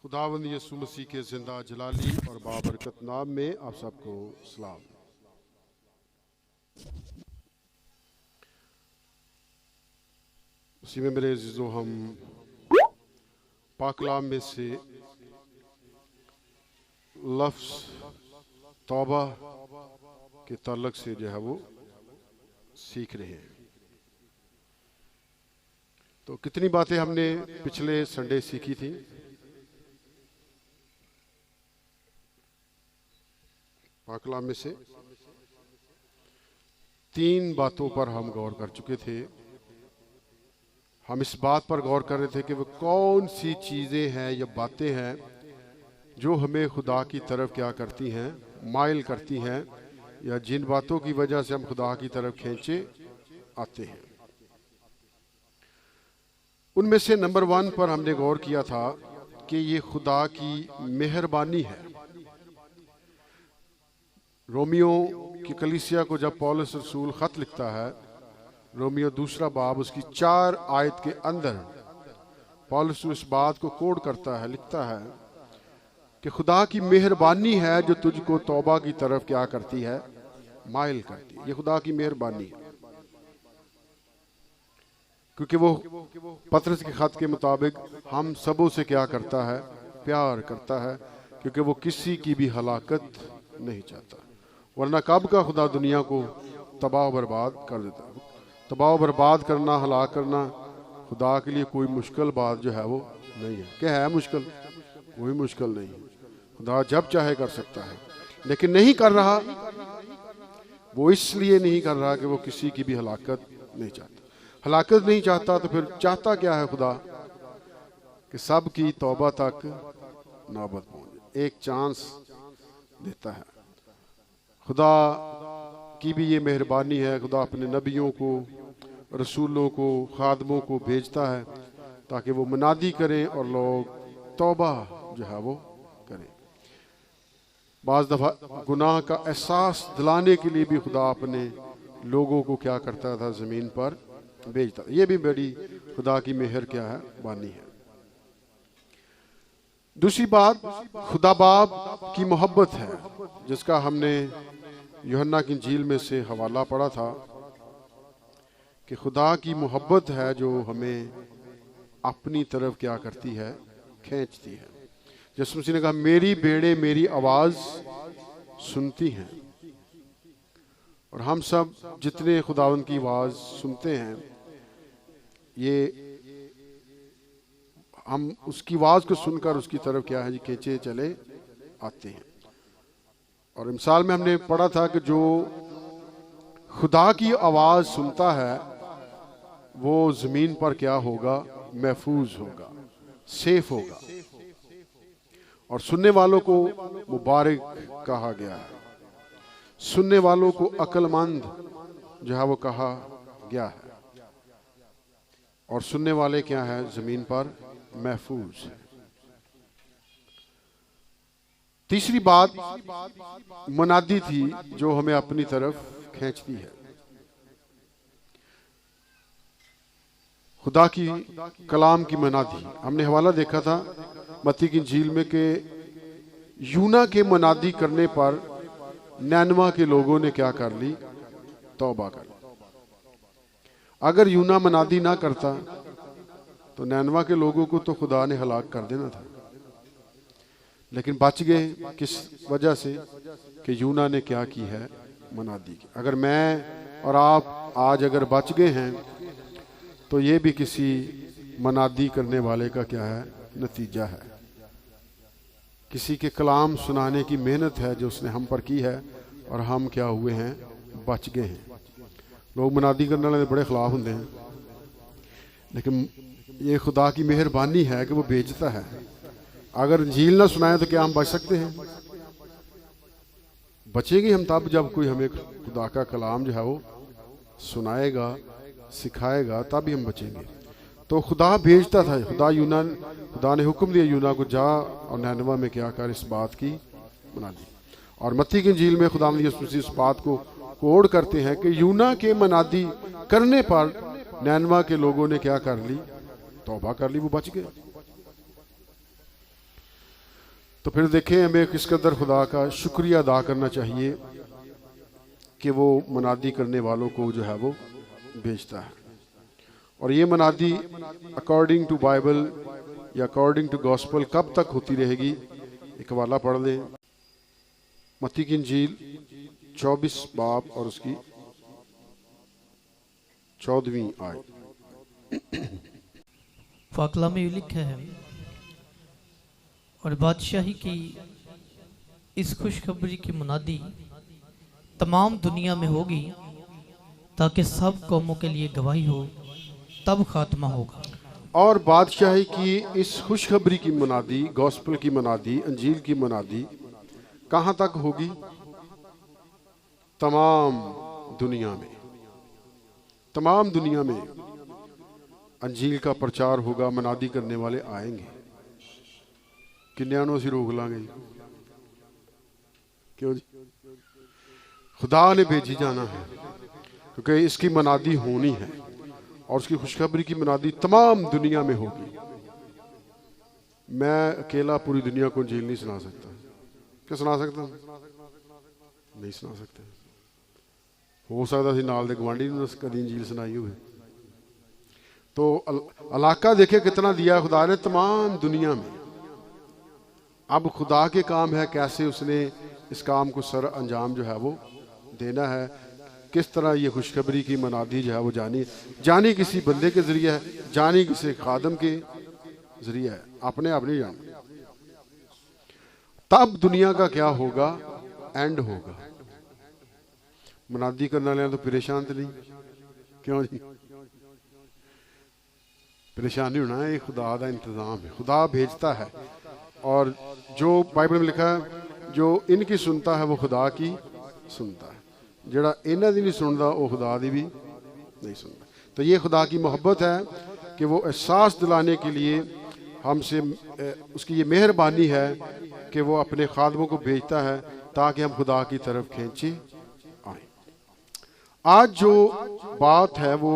खुदावंद यीशु मसीह के जिंदा जलाली और बाबरकत नाम में आप सबको सलाम। उसी में मेरे अज़ीज़ों, हम पाक कलाम में से लफ्ज़ तौबा के ताल्लुक से जो है वो सीख रहे हैं। तो कितनी बातें हमने पिछले संडे सीखी थी। पाक कलाम में से 3 बातों पर हम गौर कर चुके थे। हम इस बात पर गौर कर रहे थे कि वो कौन सी चीज़ें हैं या बातें हैं जो हमें खुदा की तरफ क्या करती हैं, माइल करती हैं, या जिन बातों की वजह से हम खुदा की तरफ खींचे आते हैं। उनमें से नंबर 1 पर हमने गौर किया था कि ये खुदा की मेहरबानी है। रोमियो की कलीसिया को जब पौलुस रसूल खत लिखता है, रोमियो 2 बाब उसकी 4 आयत के अंदर पौलुस इस बात को कोड करता है, लिखता है कि खुदा की मेहरबानी है जो तुझको तौबा की तरफ क्या करती है, माइल करती है। ये खुदा की मेहरबानी है, क्योंकि वो पतरस के खत के मुताबिक हम सबों से क्या करता है, प्यार करता है, क्योंकि वो किसी की भी हलाकत नहीं चाहता। वरना कब का खुदा दुनिया को तबाह बर्बाद कर देता। तबाह बर्बाद करना, हलाक करना खुदा के लिए कोई मुश्किल बात जो है वो नहीं है। क्या है मुश्किल? कोई मुश्किल नहीं। खुदा जब चाहे कर सकता है, लेकिन नहीं कर रहा। वो इसलिए नहीं कर रहा कि वो किसी की भी हलाकत नहीं चाहता। हलाकत नहीं चाहता तो फिर चाहता क्या है खुदा? कि सब की तौबा तक नौबत पहुंचे, एक चांस देता है। खुदा की भी ये मेहरबानी है। खुदा अपने नबियों को, रसूलों को, खादमों को भेजता है ताकि वो मुनादी करें और लोग तौबा जो है वो करें। बाज़ दफ़ा गुनाह का एहसास दिलाने के लिए भी खुदा अपने लोगों को क्या करता था, ज़मीन पर भेजता। ये भी बड़ी खुदा की मेहर क्या है, बानी है। दूसरी बात, खुदा बाप की मोहब्बत है, जिसका हमने यूहन्ना की इंजील में से हवाला पढ़ा था कि खुदा की मोहब्बत है जो हमें अपनी तरफ क्या करती है, खींचती है। यीशु मसीह ने कहा, मेरी भेड़ें मेरी आवाज़ सुनती हैं। और हम सब जितने खुदावंद की आवाज़ सुनते हैं, ये हम उसकी आवाज़ को सुनकर उसकी तरफ क्या है जी, खींचे चले आते हैं। और मिसाल में हमने पढ़ा था कि जो खुदा की आवाज़ सुनता है वो ज़मीन पर क्या होगा, महफूज होगा, सेफ होगा। और सुनने वालों को मुबारक कहा गया है। सुनने वालों को अक्लमंद जो है वो कहा गया है। और सुनने वाले क्या है, ज़मीन पर महफूज है। तीसरी बात मुनादी थी जो हमें अपनी तरफ खींचती है। खुदा की कलाम की मुनादी हमने हवाला देखा था मत्ती की इंजील में कि यूना के मुनादी करने पर नैनवा के लोगों ने क्या कर ली, तौबा कर ली। अगर यूना मुनादी ना करता तो नैनवा के लोगों को तो खुदा ने हलाक कर देना था, लेकिन बच गए। किस वजह से? कि यूना ने क्या की है, मुनादी की। अगर मैं और आप आज अगर बच गए हैं तो ये भी किसी मुनादी करने वाले का क्या है, नतीजा है। किसी के कलाम सुनाने की मेहनत है जो उसने हम पर की है, और हम क्या हुए हैं, बच गए हैं। लोग मुनादी करने वाले बड़े खिलाफ होते हैं, लेकिन ये खुदा की मेहरबानी है कि वो भेजता है। अगर इंजील ना सुनाए तो क्या हम बच सकते हैं? बचेंगे हम तब जब कोई हमें खुदा का कलाम जो है वो सुनाएगा, सिखाएगा, तब ही हम बचेंगे। तो खुदा भेजता था। खुदा ने हुक्म दिया यूना को, जा और नैनवा में क्या कर, इस बात की मुनादी। और मत्ती की इंजील में खुदा इस बात को कोड करते हैं कि यूना के मुनादी करने पर नैनवा के लोगों ने क्या कर ली, तौबा कर ली, वो बच गए। तो फिर देखें हमें किस कदर खुदा का शुक्रिया अदा करना चाहिए कि वो मनादी करने वालों को जो है वो भेजता है। और ये मनादी अकॉर्डिंग टू बाइबल या अकॉर्डिंग टू गॉस्पल कब तक होती रहेगी? एक हवाला पढ़ लें, मत्ती की इंजील 24 बाब और उसकी 14वीं आयत। फाकला में लिखा है, और बादशाही की इस खुशखबरी की मुनादी तमाम दुनिया में होगी ताकि सब कौमों के लिए गवाही हो, तब खात्मा होगा। और बादशाही की इस खुशखबरी की मुनादी, गॉस्पल की मुनादी, अंजील की मुनादी कहाँ तक होगी? तमाम दुनिया में। तमाम दुनिया में अंजील का प्रचार होगा, मनादी करने वाले आएंगे। किन्यानों से रोक लांगे? क्यों जी? खुदा ने भेजी जाना है, क्योंकि इसकी मनादी होनी है और उसकी खुशखबरी की मनादी तमाम दुनिया में होगी। मैं अकेला पूरी दुनिया को अंजील नहीं सुना सकता। क्या सुना सकता? नहीं सुना सकते। हो सकता सी नाल दे गवांडी ने कदी अंजील सुनाई हुए। तो इलाका देखे कितना दिया खुदा ने तमाम दुनिया में। अब खुदा के काम है कैसे उसने इस काम को सर अंजाम जो है वो देना है, किस तरह ये खुशखबरी की मनादी जो है वो जानी किसी बंदे के जरिए है, जानी किसी खादम के जरिए है, अपने आप नहीं जाना। तब दुनिया का क्या होगा? एंड होगा। मनादी करने वाले तो परेशान तो नहीं? क्यों जी? परेशान नहीं होना, ये खुदा का इंतजाम है। खुदा भेजता है, और जो बाइबल में लिखा है, जो इनकी सुनता है वो खुदा की सुनता है, जड़ा इन्हां दी नहीं सुनता वो खुदा दी भी नहीं सुनता। तो ये खुदा की मोहब्बत है कि वो एहसास दिलाने के लिए हमसे, उसकी ये मेहरबानी है कि वो अपने खादमों को भेजता है ताकि हम खुदा की तरफ खींचे आए। आज जो बात है वो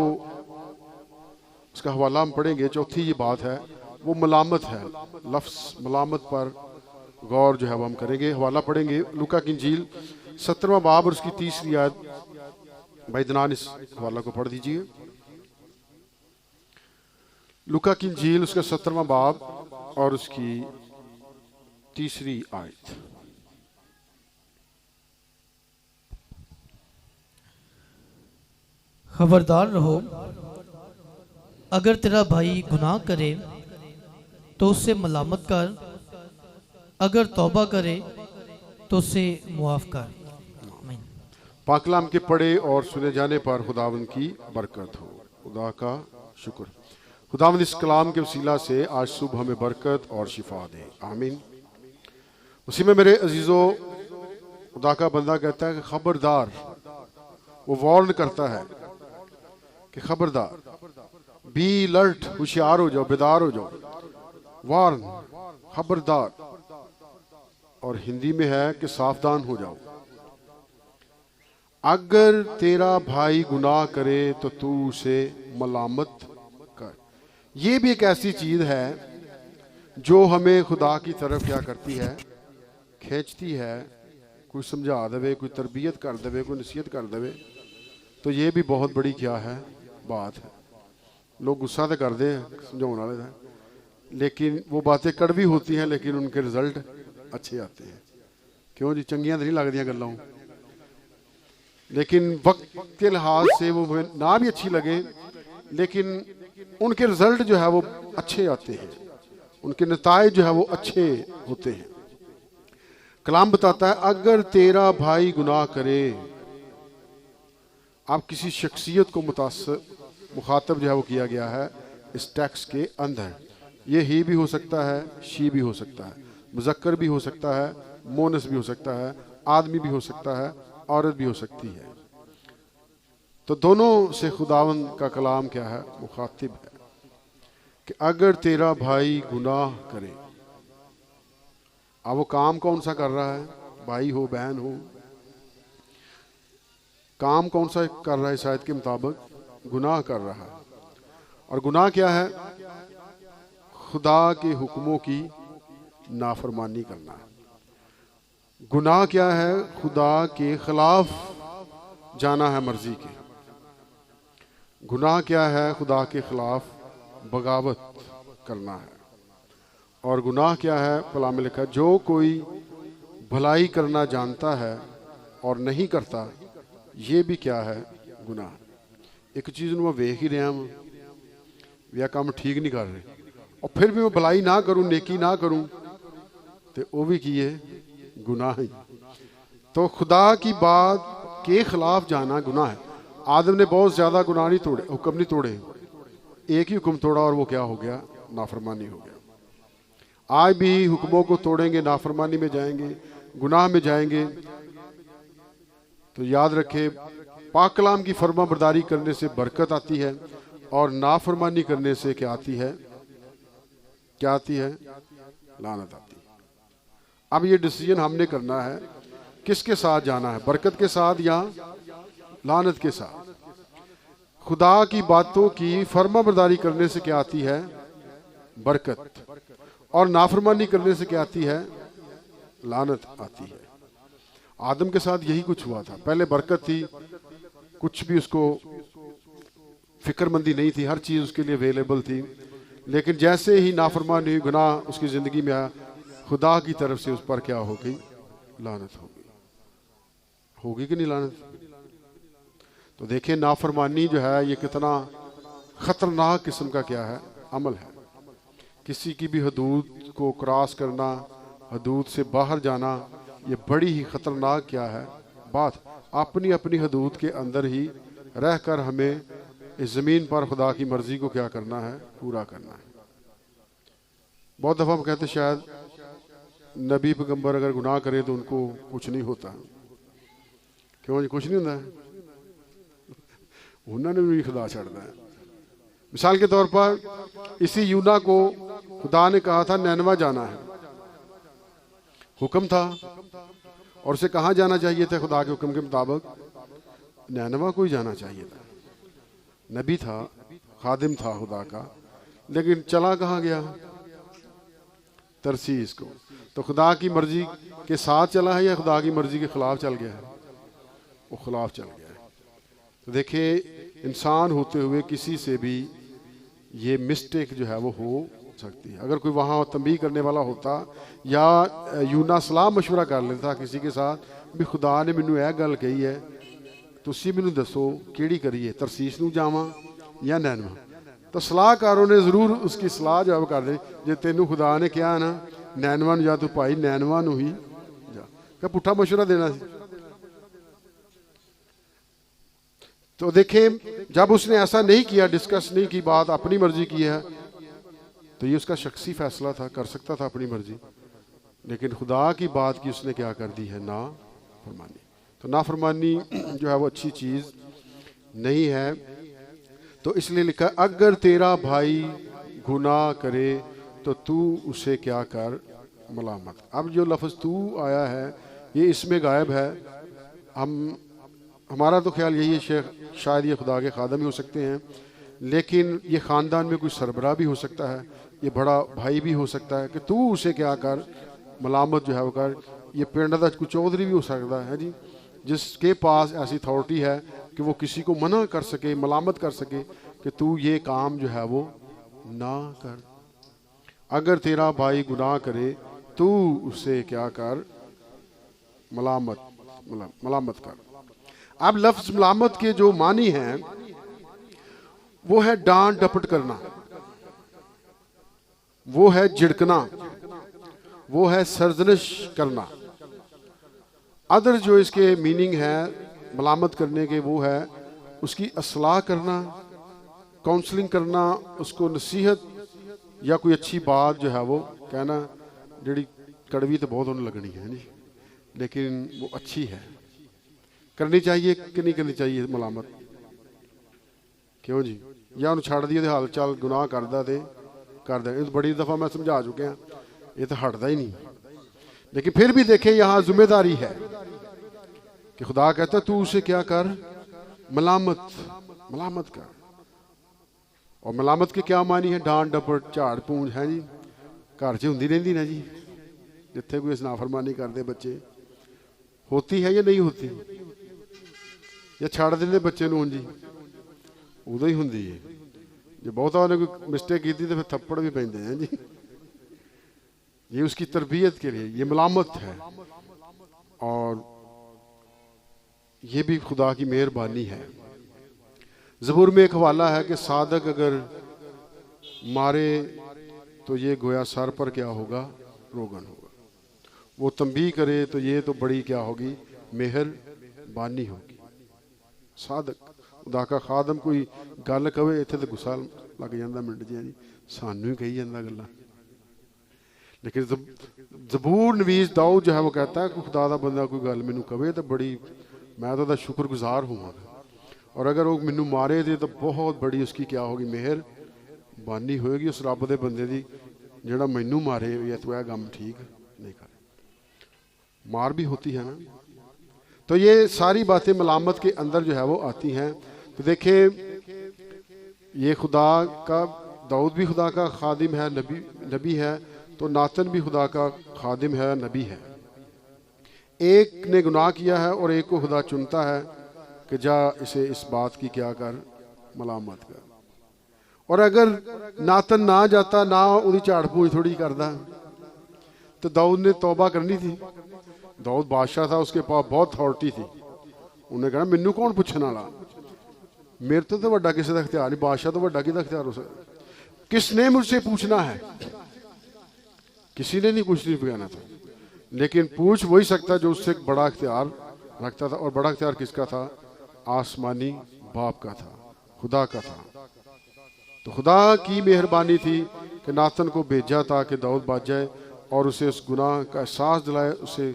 उसका हवाला हम पढ़ेंगे। चौथी ये बात है वो मलामत है। लफ्ज़ मलामत पर गौर जो है वो हम करेंगे। हवाला पढ़ेंगे लूका की इंजील 17वां बाब और उसकी 30वीं आयत। भाई दनान इस हवाला को पढ़ दीजिए। लूका की इंजील उसका 17वां बाब और उसकी 3री आयत। खबरदार रहो, अगर तेरा भाई गुनाह करे तो उससे मलामत कर, अगर तौबा करे तो उसे मुआफ कर। पाक कलाम के पढ़े और सुने जाने पर खुदावंद की बरकत हो। खुदा का शुक्र। खुदावंद इस कलाम के वसीला से आज सुबह हमें बरकत और शिफा दे, आमीन। उसी में मेरे अजीजों, खुदा का बंदा कहता है कि खबरदार, वो वार्न करता है कि खबरदार, बी अलर्ट, होशियार हो जाओ, बेदार हो जाओ। वार्न, खबरदार, और हिंदी में है कि सावधान हो जाओ। अगर तेरा भाई गुनाह करे तो तू उसे मलामत कर। ये भी एक ऐसी चीज है जो हमें खुदा की तरफ क्या करती है? खींचती है। कोई समझा देवे, कोई तरबियत कर देवे, कोई नसीहत कर देवे, तो ये भी बहुत बड़ी क्या है? बात है। लोग गुस्सा तो करते हैं समझाने वाले हैं, लेकिन वो बातें कड़वी होती हैं, लेकिन उनके रिजल्ट अच्छे आते हैं। क्यों जी? चंगियां तो नहीं लगदियां गल्लां, लेकिन वक्त के लिहाज से वो ना भी अच्छी लगे, लेकिन उनके रिजल्ट जो है वो अच्छे आते हैं, उनके नताइज जो है वो अच्छे होते हैं। कलाम बताता है अगर तेरा भाई गुनाह करे। आप किसी शख्सियत को मुखातब जो है वो किया गया है इस टेक्स्ट के अंदर। ये ही भी हो सकता है, शी भी हो सकता है, मुज़क्कर भी हो सकता है, मोनस भी हो सकता है, आदमी भी हो सकता है, औरत भी हो सकती है। तो दोनों से खुदावंद का कलाम क्या है? मुखातिब है कि अगर तेरा भाई गुनाह करे। अब वो काम कौन सा कर रहा है? भाई हो, बहन हो, काम कौन सा कर रहा है? इस आयत के मुताबिक गुनाह कर रहा है। और गुनाह क्या है? खुदा के हुक्मों की नाफरमानी करना है। गुनाह क्या है? खुदा के खिलाफ जाना है मर्जी के। गुनाह क्या है? खुदा के खिलाफ बगावत करना है। और गुनाह क्या है? फला में लिखा, जो कोई भलाई करना जानता है और नहीं करता, ये भी क्या है? गुनाह। एक चीज़ मैं वेख ही रहा हूँ, यह काम ठीक नहीं कर रहे, और फिर भी मैं भलाई ना करूँ, नेकी ना करूँ, तो वो भी की है गुनाह ही। तो खुदा की बात के खिलाफ जाना गुनाह है। आदम ने बहुत ज़्यादा गुनाह नहीं तोड़े, हुक्म नहीं तोड़े, एक ही हुक्म तोड़ा और वो क्या हो गया? नाफरमानी हो गया। आज भी हुक्मों को तोड़ेंगे, नाफरमानी में जाएंगे, गुनाह में जाएंगे, तो याद रखे पाक कलाम की फर्मा बरदारी करने से बरकत आती है और नाफरमानी करने से क्या आती है? क्या आती है? लानत आती है। अब ये डिसीजन हमने करना है, किसके साथ जाना है, बरकत के साथ या लानत के साथ। खुदा की बातों की फर्मा बरदारी करने से क्या आती है? बरकत, और नाफरमानी करने से क्या आती है? लानत आती है। आदम के साथ यही कुछ हुआ था। पहले बरकत थी, कुछ भी उसको फिक्रमंदी नहीं थी, हर चीज़ उसके लिए अवेलेबल थी, लेकिन जैसे ही नाफरमानी हुई, गुनाह उसकी ज़िंदगी में आया, खुदा की तरफ से उस पर क्या हो गई? लानत हो गई। होगी कि नहीं लानत? तो देखिए नाफरमानी जो है ये कितना ख़तरनाक किस्म का क्या है? अमल है। किसी की भी हदूद को क्रॉस करना, हदूद से बाहर जाना, ये बड़ी ही ख़तरनाक क्या है? बात। अपनी अपनी हदूद के अंदर ही रहकर हमें इस ज़मीन पर खुदा की मर्ज़ी को क्या करना है? पूरा करना है। बहुत दफ़ा हम कहते शायद नबी पैगंबर अगर गुनाह करें तो उनको कुछ नहीं होता। क्यों जी? कुछ नहीं होता है, उन्होंने भी खुदा छड़ना है। मिसाल के तौर पर इसी यूना को खुदा ने कहा था नैनवा जाना है, हुक्म था, और उसे कहाँ जाना चाहिए था? खुदा के हुक्म के मुताबिक नैनवा को ही जाना चाहिए था। नबी था, खादिम था खुदा का, लेकिन चला कहाँ गया? तरसीस को। तो खुदा की मर्जी के साथ चला है या खुदा की मर्जी के खिलाफ चल गया है? वो खिलाफ चल गया है। तो देखिए इंसान होते हुए किसी से भी ये मिस्टेक जो है वो हो सकती है। अगर कोई वहाँ तंबीह करने वाला होता या यूना सलाह मशवरा कर लेता किसी के साथ भी, खुदा ने मैनू यह गल कही है, तुसी मैनू दसो किहड़ी करिए, तरसीस नूं जावां या नैनवा? तो सलाहकारों ने जरूर उसकी सलाह जवाब कर दी, जे तेनू खुदा ने कहा ना नैनवा नूं जा, तू भाई नैनवा नूं ही जा। क्या पुट्ठा मशवरा देना सी? तो देखें जब उसने ऐसा नहीं किया, डिस्कस नहीं की बात, अपनी मर्जी की है, तो ये उसका शख्सी फैसला था, कर सकता था अपनी मर्जी, लेकिन खुदा की बात की उसने क्या कर दी है? नाफरमानी। तो नाफरमानी जो है वो अच्छी चीज़ नहीं है। तो इसलिए लिखा अगर तेरा भाई गुनाह करे तो तू उसे क्या कर? मलामत। अब जो लफ्ज़ तू आया है ये इसमें गायब है। हमारा तो ख्याल यही है शेख शायद ये खुदा के खादम ही हो सकते हैं, लेकिन ये ख़ानदान में कोई सरबराह भी हो सकता है, ये बड़ा भाई भी हो सकता है कि तू उसे क्या कर? मलामत जो है वो कर। ये पिंड का कोई चौधरी भी हो सकता है जी, जिसके पास ऐसी अथॉरिटी है कि वो किसी को मना कर सके, मलामत कर सके कि तू ये काम जो है वो ना कर। अगर तेरा भाई गुनाह करे तू उसे क्या कर? मलामत कर। अब लफ्ज मलामत के जो मानी हैं वो है डांट डपट करना, वो है झिड़कना, वो है सरजनिश करना। अदर जो इसके मीनिंग है मलामत करने के, वो है उसकी असलाह करना, काउंसलिंग करना, उसको नसीहत या कोई अच्छी बात जो है वो कहना, जी कड़वी तो बहुत होने लगनी है जी, लेकिन वो अच्छी है, करनी चाहिए कि नहीं करनी चाहिए मलामत? क्यों जी? या उन्हें छड़ दिए हाल चाल गुनाह करता तो कर दे। बड़ी दफ़ा मैं समझा चुके हैं, ये तो हटता ही नहीं। लेकिन फिर भी देखें यहाँ जिम्मेदारी है कि खुदा कहता है तू उसे क्या कर? मलामत कर। और मलामत के क्या मानी है? डांट डपट झाड़ पूंछ है जी, घर च होंदी रहिंदी ना जी, जिथे कोई नाफरमानी करते बच्चे, होती है या नहीं होती, या छड़ देंगे बच्चे नूं जी, उदों ही होंदी है। जो बहुता उन्हें कोई मिस्टेक की तो फिर थप्पड़ भी पैंदे हैं जी। ये उसकी तरबियत के लिए, ये मलामत है, और ये भी खुदा की मेहरबानी है। ज़बूर में एक हवाला है कि सादक अगर मारे तो ये गोया सर पर क्या होगा, रोगन होगा। वो तंबीह करे तो ये तो बड़ी क्या होगी, मेहरबानी होगी। सादक खुदा का खादम कोई गल कहे इत्थे तो गुस्सा लग जाता मिनट जी, सानू ही कही जाता गल्लां। लेकिन ज़बूर नवीस दाऊद जो है वो कहता है कि खुदा दा बंदा कोई गल मैनू कहे तो बड़ी, मैं तो शुक्रगुजार होवांगा, और अगर वो मैनू मारे तो बहुत बड़ी उसकी क्या होगी, मेहरबानी होएगी उस रब दे बंदे दी जिहड़ा मैनू मारे या तू यह गम ठीक नहीं करे। मार भी होती है ना। तो ये सारी बातें मलामत के अंदर जो है वो आती हैं। तो देखिए ये खुदा का, दाऊद भी खुदा का खादिम है, नबी है, तो नातन भी खुदा का खादिम है, नबी है। एक ने गुनाह किया है और एक को खुदा चुनता है कि जा इसे इस बात की क्या कर, मलामत कर। और अगर नातन ना जाता, ना उदी झाड़ पूछ थोड़ी करता, तो दाऊद ने तौबा करनी थी। दाऊद बादशाह था, उसके पास बहुत अथॉरिटी थी। उन्हें कहना मैनू कौन पूछने वाला, मेरे तो वड्डा किसी का इख्तियार नहीं, बादशाह तो वड्डा किसका इख्तियार हो सकता, किसने मुझसे पूछना है, किसी ने नहीं कुछ नहीं कहना था। लेकिन पूछ वही सकता जो उससे बड़ा इख्तियार रखता था, और बड़ा इख्तियार किसका था, आसमानी बाप का था, खुदा का था। तो खुदा की मेहरबानी थी कि नातन को भेजा ताकि दाऊद बच जाए और उसे उस गुनाह का एहसास दिलाए, उसे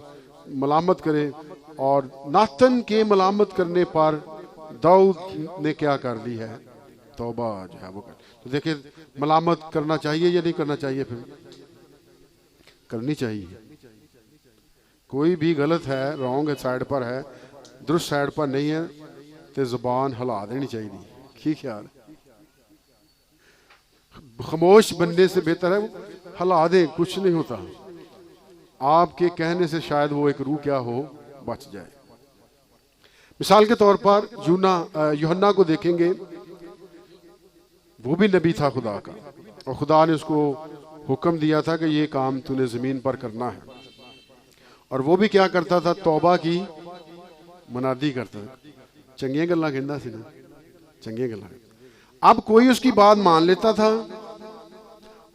मलामत करे। और नातन के मलामत करने पर दाऊद ने क्या कर ली है, तौबा जो है वो कर। तो देखिए मलामत करना चाहिए या नहीं करना चाहिए, फिर करनी चाहिए। कोई भी गलत है, रॉन्ग साइड पर है, दुरुस्त साइड पर नहीं है, तो जुबान हिला देनी चाहिए। की ख्याल, खामोश बनने से बेहतर है हिला दे, कुछ नहीं होता। आपके कहने से शायद वो एक रूह क्या हो, बच जाए। मिसाल के तौर पर यूहन्ना को देखेंगे, वो भी नबी था खुदा का, और खुदा ने उसको हुक्म दिया था कि ये काम तूने ज़मीन पर करना है। और वो भी क्या करता था, तौबा की मुनादी करता था, चंगियां गल्लां कहंदा सी ना, चंगियां गल्लां। अब कोई उसकी बात मान लेता था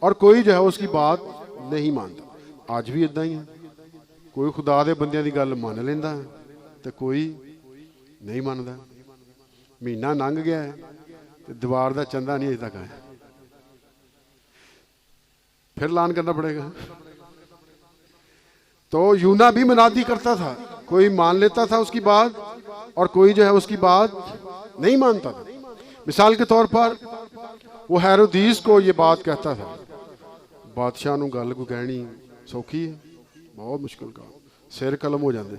और कोई जो है उसकी बात नहीं मानता। आज भी इदां ही है, कोई खुदा दे बंदियां दी गल मान लेंदा ते कोई नहीं मानदा। महीना लंघ गया है ते दीवार दा चंदा नहीं अजे तक आया, फिर ऐलान करना पड़ेगा। तो यूना भी मुनादी करता था, कोई मान लेता था उसकी बात और कोई जो है उसकी बात नहीं मानता था। मिसाल के तौर पर वो हेरोदीस को ये बात कहता था, बादशाह नूं गल को कहनी सौखी है, बहुत मुश्किल काम, सिर कलम हो जाते।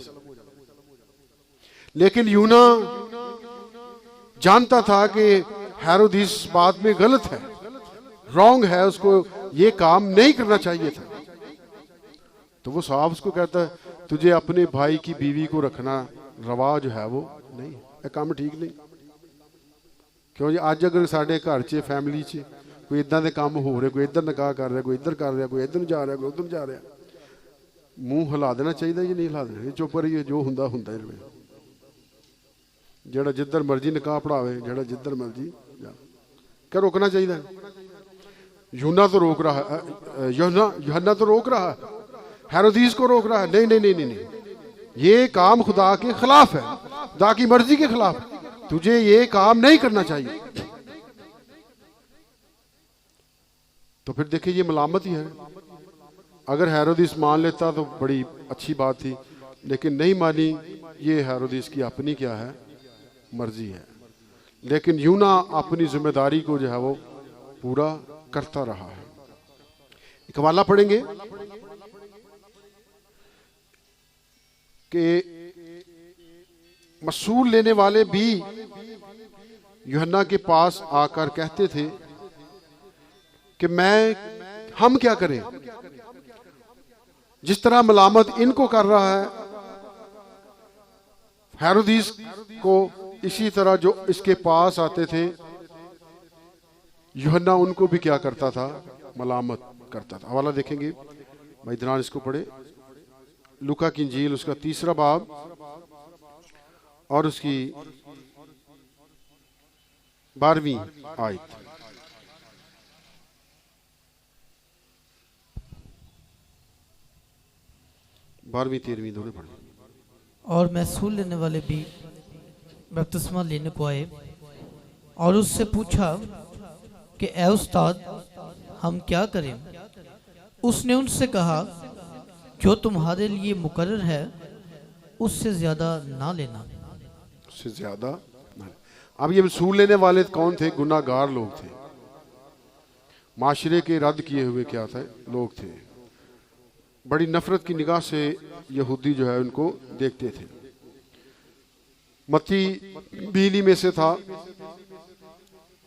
लेकिन यूना जानता था कि हेरोदीस बात में गलत है, रॉन्ग है, उसको ये काम नहीं करना चाहिए था। तो वो साहब उसको कहता है, तुझे अपने भाई की बीवी को रखना रवा जो है वो नहीं, ये काम ठीक नहीं। क्यों जी, अज अगर साढ़े घर च फैमिली च कोई इदां दे काम हो रहे, कोई इधर निकाह कर रहा, कोई इधर कर रहा, कोई इधर जा रहा, कोई उधर जा रहा, मूँह हिला देना चाहिए या नहीं हिला देना, चुप रहिए, जो हुंदा हुंदा ही रहे। जेड़ा जिधर मर्जी निकाह पढ़ावे, जेड़ा जिधर मर्जी जा, क्या रोकना चाहिए? यूना तो रोक रहा है, यूहन्ना तो रोक रहा है, हेरोदीस को रोक रहा है, नहीं नहीं नहीं नहीं नहीं, ये काम खुदा के खिलाफ है, खुदा की मर्जी के खिलाफ है, तुझे ये काम नहीं करना चाहिए। तो फिर देखिए ये मलामत ही है। अगर हेरोदीस मान लेता तो बड़ी अच्छी बात थी, लेकिन नहीं मानी, ये हेरोदीस की अपनी क्या है, मर्जी है। लेकिन यूना अपनी जिम्मेदारी को जो है वो पूरा करता रहा है। एक हवाला पढ़ेंगे कि मसूल लेने वाले भी यूहन्ना के पास आकर कहते थे कि हम क्या करें, जिस तरह मलामत इनको कर रहा है हेरोदिस को, इसी तरह जो इसके पास आते थे यूहन्ना उनको भी क्या करता था, मलामत करता था। हवाला देखेंगे भाई दरान, इसको पढ़े, लूका की इंजील उसका 3 बाब और उसकी 12वीं आयत। 12वीं 13वीं दोनों पढ़े। और महसूल लेने वाले भी बपतिस्मा लेने को आए और उससे पूछा कि ए उस्ताद, हम क्या करें? उसने उनसे कहा, जो तुम्हारे लिए मुकर्रर है उससे ज्यादा ना लेना। उससे ज्यादा ना। अब ये वसूल लेने वाले कौन थे? गुनाहगार लोग थे, माशरे के रद्द किए हुए क्या थे लोग थे। बड़ी नफरत की निगाह से यहूदी जो है उनको देखते थे। मत्ती बीनी में से था,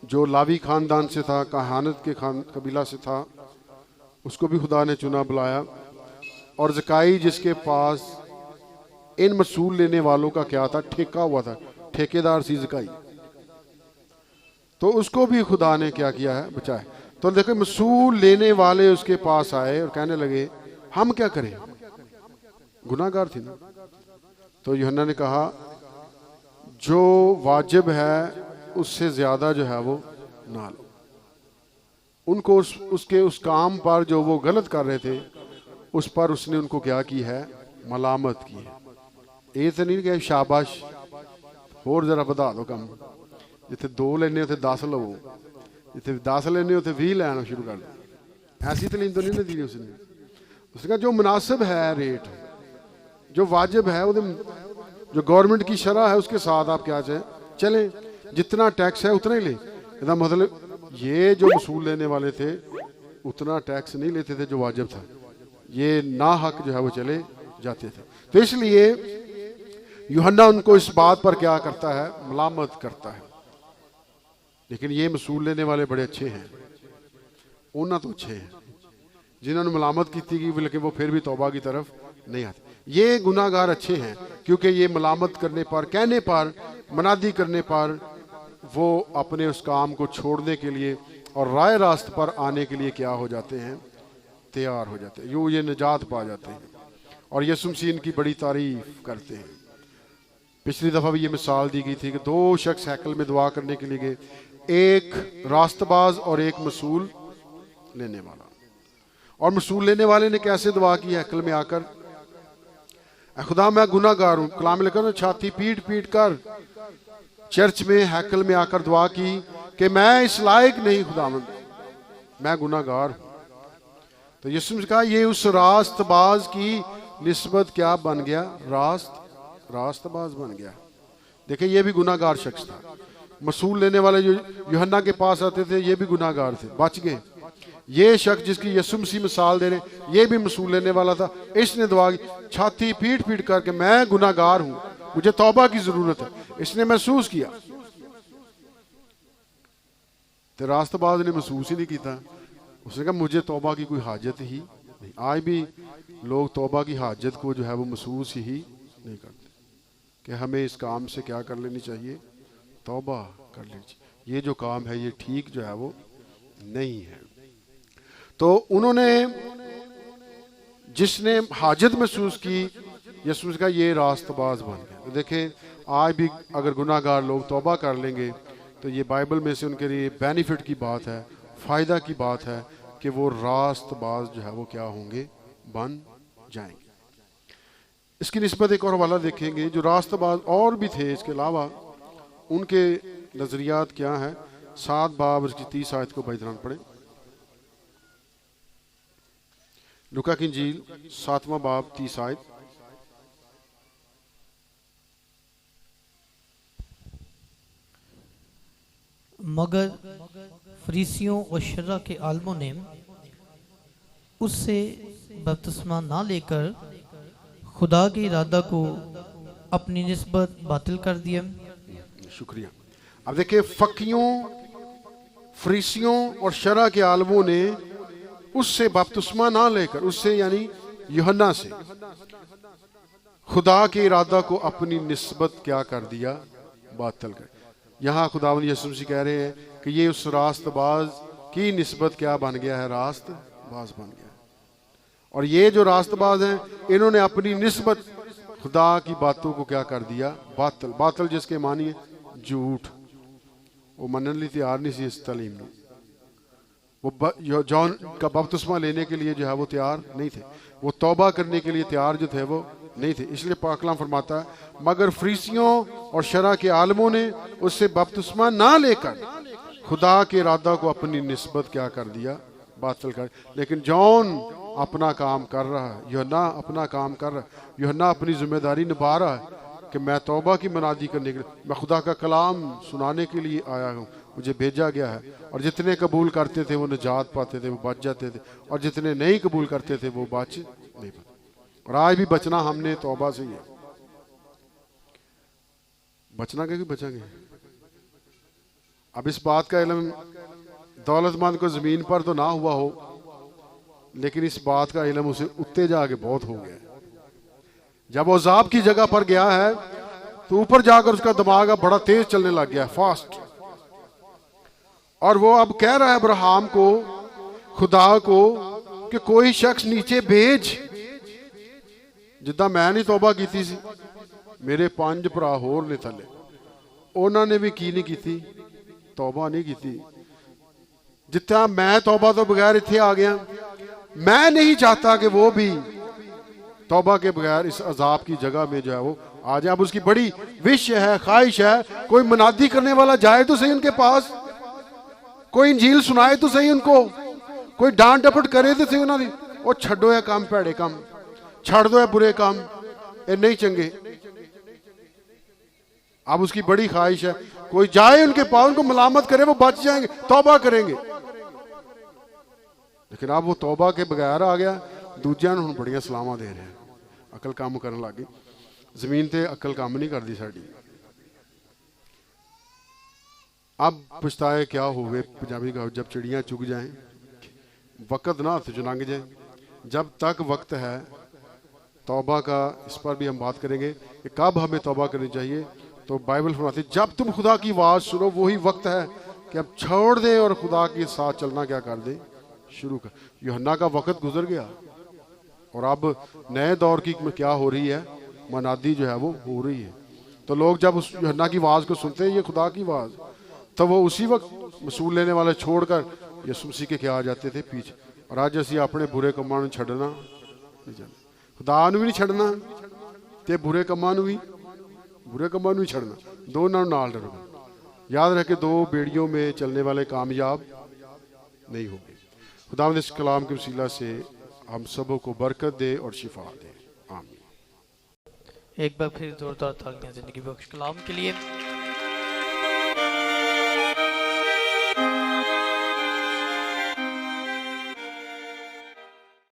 जो लावी खानदान से था, कहानत के कबीला से था, उसको भी खुदा ने चुना बुलाया। और ज़काई जिसके पास इन मसूल लेने वालों का क्या था, ठेका हुआ था, ठेकेदार सी ज़काई, तो उसको भी खुदा ने क्या किया है, बचाया। तो देखो मसूल लेने वाले उसके पास आए और कहने लगे हम क्या करें, गुनाहगार थे ना। तो यूहन्ना ने कहा जो वाजिब है उससे ज्यादा जो है वो ना लो। उनको उसके उस काम पर जो वो गलत कर रहे थे उस पर उसने उनको क्या की है, मलामत की है। ये तो नहीं कि शाबाश होर जरा बढ़ा दो कम, जिथे 2 लेने उथे 10 लो, जिथे 10 लेने उथे 20 लेना शुरू कर दो। ऐसी तलीम तो नहीं दी उसने। उसने कहा जो मुनासिब है रेट, जो वाजिब है, जो गवर्नमेंट की शरह है उसके साथ आप क्या चाहें चलें, जितना टैक्स है उतना ही ले। इसका मतलब ये जो वसूल लेने वाले थे उतना टैक्स नहीं लेते थे जो वाजिब था, ये ना हक जो है वो चले जाते थे। तो इसलिए यूहन्ना उनको इस बात पर क्या करता है, मलामत करता है। लेकिन ये वसूल लेने वाले बड़े अच्छे हैं, उन्ना तो अच्छे हैं जिन्होंने मलामत की थी, लेकिन वो फिर भी तौबा की तरफ नहीं आते। ये गुनाहगार अच्छे हैं क्योंकि ये मलामत करने पर, कहने पर, मनादी करने पर वो अपने उस काम को छोड़ने के लिए और राय रास्त पर आने के लिए क्या हो जाते हैं, तैयार हो जाते हैं। यूँ ये निजात पा जाते हैं और यीशु मसीह इनकी बड़ी तारीफ करते हैं। पिछली दफ़ा भी ये मिसाल दी गई थी कि 2 शख्स हैकल में दुआ करने के लिए गए, एक रास्तबाज और एक मसूल लेने वाला। और मसूल लेने वाले ने कैसे दुआ की हैकल में आकर, खुदा मैं गुनाहगार हूँ, कलाम लेकर छाती पीट पीट कर चर्च में हैकल में आकर दुआ की कि मैं इस लायक नहीं खुदावंद, मैं गुनाहगार हूँ। तो यीशु ने कहा ये उस रास्तबाज की निस्बत क्या बन गया, रास्तबाज बन गया। देखिए ये भी गुनाहगार शख्स था। मसूल लेने वाले जो यूहन्ना के पास आते थे ये भी गुनाहगार थे, बच गए। ये शख्स जिसकी यीशु मसीह मिसाल दे रहे, ये भी मसूल लेने वाला था। इसने दुआ की छाती पीट पीट करके, मैं गुनाहगार हूं, मुझे तौबा की जरूरत है। इसने महसूस किया। तो रास्तबाज ने महसूस ही नहीं किया। उसने कहा मुझे तौबा की कोई हाजत ही नहीं। आज भी लोग तौबा की हाजत को जो है वो महसूस ही नहीं करते कि हमें इस काम से क्या कर लेनी चाहिए, तौबा कर लेनी चाहिए। ये जो काम है ये ठीक जो है वो नहीं है। तो उन्होंने, जिसने हाजत महसूस की, यीशु का ये रास्तबाज बन गया। तो देखें आज भी अगर गुनाहगार लोग तौबा कर लेंगे तो ये बाइबल में से उनके लिए बेनिफिट की बात है, फ़ायदा की बात है कि वो रास्तबाज जो है वो क्या होंगे, बन जाएंगे। इसकी निस्बत एक और हवाला देखेंगे, जो रास्तबाज और भी थे इसके अलावा, उनके नज़रियात क्या हैं। 7 बाब उसकी 30 आयत को भाई पढ़े। लूका की इंजील 7वां बाब 30 आयत। मगर फरीसियों और शर्रा के आलमों ने उससे बपतिस्मा ना लेकर खुदा के इरादा को अपनी निस्बत बातिल कर दिया। शुक्रिया। अब देखिए फकीयों, फरीसियों और शर्रा के आलमों ने उससे बपतिस्मा ना लेकर, उससे यानी यूहन्ना से खुदा के इरादा को अपनी निस्बत क्या कर दिया, बातिल कर। यहाँ खुदावंद यीशु मसीह कह रहे हैं कि ये उस रास्तबाज की निस्बत क्या बन गया है, रास्तबाज बन गया। और ये जो रास्तबाज हैं, इन्होंने अपनी निस्बत खुदा की बातों को क्या कर दिया, बातिल। बातिल जिसके मानिए झूठ, वो मनने लिए तैयार नहीं सी इस तालीम में। वो जॉन का बपतिस्मा लेने के लिए जो है वो तैयार नहीं थे, वो तौबा करने के लिए तैयार जो थे वो नहीं थे। इसलिए पाक कलाम फरमाता है, मगर फरीसियों और शरा के आलमों ने उससे बपतिस्मा ना लेकर खुदा के इरादा को अपनी निस्बत क्या कर दिया, बातिल कर। लेकिन जॉन अपना काम कर रहा है, यूहन्ना अपना काम कर रहा है, यूहन्ना अपनी जिम्मेदारी निभा रहा है कि मैं तौबा की मनादी करने के लिए, मैं खुदा का कलाम सुनाने के लिए आया हूँ, मुझे भेजा गया है। और जितने कबूल करते थे वो निजात पाते थे, वो बच जाते थे, और जितने नहीं कबूल करते थे वो बच नहीं पाते। और आज भी बचना हमने तौबा से ही है। बचना कैसे बचेंगे? अब इस बात का इल्म दौलतमंद को जमीन पर तो ना हुआ हो, लेकिन इस बात का इल्म उसे उत्ते जाके बहुत हो गया। जब वो अज़ाब की जगह पर गया है तो ऊपर जाकर उसका दिमाग अब बड़ा तेज चलने लग गया है, फास्ट। और वो अब कह रहा है अब्राहम को, खुदा को, कि कोई शख्स नीचे भेज, जिद्दां मैं नहीं तौबा की सी, मेरे 5 भरा होर ने थले, उन्होंने भी की नहीं की, तौबा नहीं की। जितना मैं तौबा तो बगैर इत्थे आ गया, मैं नहीं चाहता कि वो भी तौबा के बगैर इस अजाब की जगह में जो है वो आ जाए। अब उसकी बड़ी विश है, ख्वाहिश है, कोई मनादी करने वाला जाए तो सही उनके पास, कोई इंजील सुनाए तो सही उनको, कोई डांट डपट करे तो सही उन्होंने। वो छड्डो है काम, भैड़े काम छड़ दो, है बुरे काम, ये नहीं चंगे। अब उसकी बड़ी ख्वाहिश है कोई जाए उनके पास, उनको मलामत करे, वो बच जाएंगे, तौबा करेंगे। लेकिन अब वो तौबा के बगैर आ गया, दूजियां ਨੂੰ बड़ियां सलावां दे रहे हैं, अकल काम करन लग गई। जमीन ते अकल काम नहीं करती साड़ी। अब पछताए क्या होवे, पंजाबी कहावत, जब चिड़ियां चुग जाएं वक्त ना हाथ चो लंघ जाए। जब तक वक्त है तौबा का, इस पर भी हम बात करेंगे कि कब हमें तौबा करनी चाहिए। तो बाइबल फरमाती है जब तुम खुदा की आवाज़ सुनो वही वक्त है कि अब छोड़ दे और खुदा के साथ चलना क्या कर दे, शुरू कर। यूहन्ना का वक्त गुजर गया और अब नए दौर की क्या हो रही है, मनादी जो है वो हो रही है। तो लोग जब उस यूहन्ना की आवाज़ को सुनते हैं, ये खुदा की आवाज़, तो वो उसी वक्त मसूल लेने वाले छोड़कर यीशु मसीह के क्या आ जाते थे पीछे। और आज असी अपने बुरे कमां नूं छड्डना नहीं चाहते, खुदा नूं भी नहीं छड्डना ते बुरे कमां नूं भी छड्डना, दोनों नाल रखना। याद रखे, 2 बेड़ियों में चलने वाले कामयाब नहीं होंगे। खुदावंद इस कलाम के वसीला से हम सबों को बरकत दे और शिफा दे, आमीन। एक बार फिर जोरदार तालियां जिंदगी बख्श कलाम के लिए।